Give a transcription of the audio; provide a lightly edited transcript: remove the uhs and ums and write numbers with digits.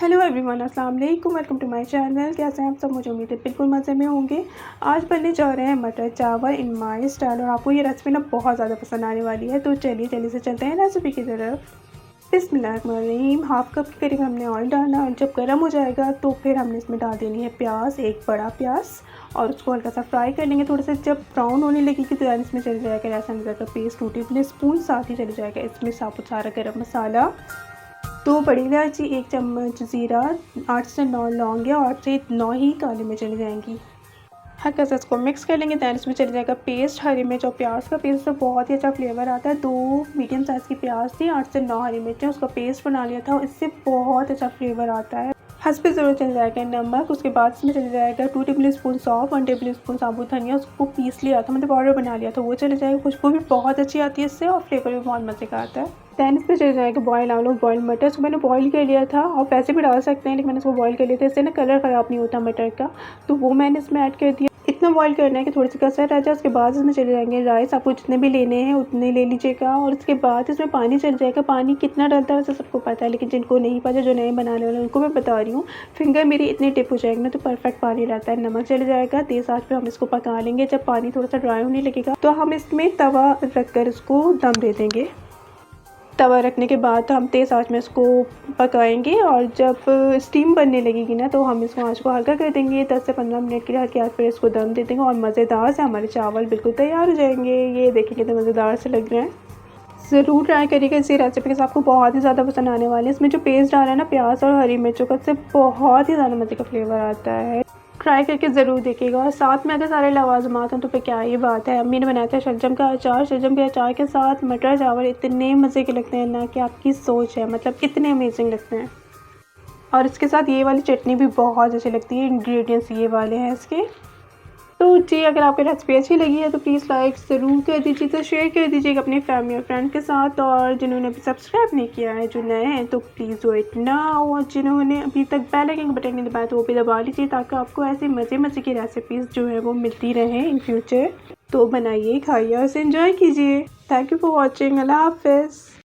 Hello everyone, अस्सलाम वालेकुम। Welcome to my channel. कैसे हैं आप सब? मुझे उम्मीद है बिल्कुल मज़े में होंगे। आज बनने जा रहे हैं मटर चावल इन माय स्टाइल और आपको ये रेसिपी ना बहुत ज़्यादा पसंद आने वाली है। तो चलिए जल्दी से चलते हैं रेसिपी की तरफ। बिस्मिल्लाहिर्रहमानिर्रहीम। हाफ़ कप के करीब हमने ऑयल डालना और जब गर्म हो जाएगा तो फिर हमने इसमें डाल देनी है प्याज, एक बड़ा प्याज, और उसको हल्का सा फ्राई कर लेंगे। थोड़ा सा जब ब्राउन होने लगेगी तो इसमें चल जाएगा लहसुन अदरक का पेस्ट 2 टेबलस्पून। साथ ही चल जाएगा इसमें साबुत सारा गरम मसाला, 2 बड़ी इलायची, 1 चम्मच ज़ीरा, 8 से 9 लौंगियाँ और 8 से 9 ही काली मिर्च चली जाएंगी। हल्का सा इसको मिक्स कर लेंगे। दैन इसमें चल जाएगा पेस्ट, हरी मिर्च और प्याज का पेस्ट। तो बहुत ही अच्छा फ्लेवर आता है। 2 मीडियम साइज़ की प्याज थी, 8 से 9 हरी मिर्चें, उसका पेस्ट बना लिया था। इससे बहुत अच्छा फ्लेवर आता है। हस्बे ज़रूरत चल जाएगा नमक। उसके बाद इसमें चल जाएगा 2 टेबलस्पून सौंफ, 1 टेबलस्पून साबुत धनिया, उसको पीस लिया था, मतलब पाउडर बना लिया था, वो चले जाएगा। खुशबू भी बहुत अच्छी आती है इससे और फ्लेवर भी बहुत मज़े का आता है। दैन इसमें चल जाएगा बॉयल आलू, बॉयल मटर। इसको मैंने बॉयल कर लिया था और वैसे भी डाल सकते हैं, लेकिन मैंने इसको बॉयल कर लिया था। इससे ना कलर ख़राब नहीं होता मटर का, तो वो मैंने इसमें ऐड कर दिया। इतना बॉयल करना है कि थोड़ी सी कसर रह जाए। उसके बाद इसमें चले जाएंगे राइस। आपको जितने भी लेने हैं उतने ले लीजिएगा। और उसके बाद इसमें पानी चल जाएगा। पानी कितना डलता है वैसे सबको पता है, लेकिन जिनको नहीं पता, जो नए बनाने वाले उनको मैं बता रही हूँ। फिंगर मेरी इतनी टिप हो जाएगी ना तो परफेक्ट पानी रहता है। नमक चले जाएगा। तेज़ आंच पे हम इसको पका लेंगे। जब पानी थोड़ा सा ड्राई होने लगेगा तो हम इसमें तवा रख कर इसको दम दे देंगे। तवा रखने के बाद हम तेज़ आंच में इसको पकाएंगे और जब स्टीम बनने लगेगी ना तो हम इसको आंच को हल्का कर देंगे। 10 से 15 मिनट के लिए हल्की आंच पर इसको दम दे देंगे और मज़ेदार से हमारे चावल बिल्कुल तैयार हो जाएंगे। ये देखिए कितने मज़ेदार से लग रहे हैं। ज़रूर ट्राई करिएगा इसी रेसिपी के साथ, आपको बहुत ही ज़्यादा पसंद आने वाले हैं। इसमें जो पेस्ट डाला है ना प्याज और हरी मिर्चों का, इससे बहुत ही ज़्यादा मज़े का फ्लेवर आता है। ट्राई करके ज़रूर देखिएगा। और साथ में अगर सारे लवाजमात हैं तो फिर क्या ही बात है। अम्मी ने बनाया था शलजम का अचार। शलजम के अचार के साथ मटर चावल इतने मज़े के लगते हैं ना कि आपकी सोच है, मतलब इतने अमेजिंग लगते हैं। और इसके साथ ये वाली चटनी भी बहुत अच्छी लगती है। इंग्रेडिएंट्स ये वाले हैं इसके। तो जी, अगर आपको रेसिपी अच्छी लगी है तो प्लीज़ लाइक ज़रूर कर दीजिए, तो शेयर कर दीजिएगा अपनी फैमिली और फ्रेंड के साथ। और जिन्होंने अभी सब्सक्राइब नहीं किया है, जो नए हैं, तो प्लीज़ डू इट नाउ। और जिन्होंने अभी तक बेल आइकन का बटन नहीं दबाया तो वो भी दबा लीजिए, ताकि आपको ऐसे मज़े की रेसिपीज़ जो है वो मिलती रहें इन फ्यूचर। तो बनाइए, खाइए और इसे एंजॉय कीजिए। Thank you for watching. अल्लाह हाफ़िज़।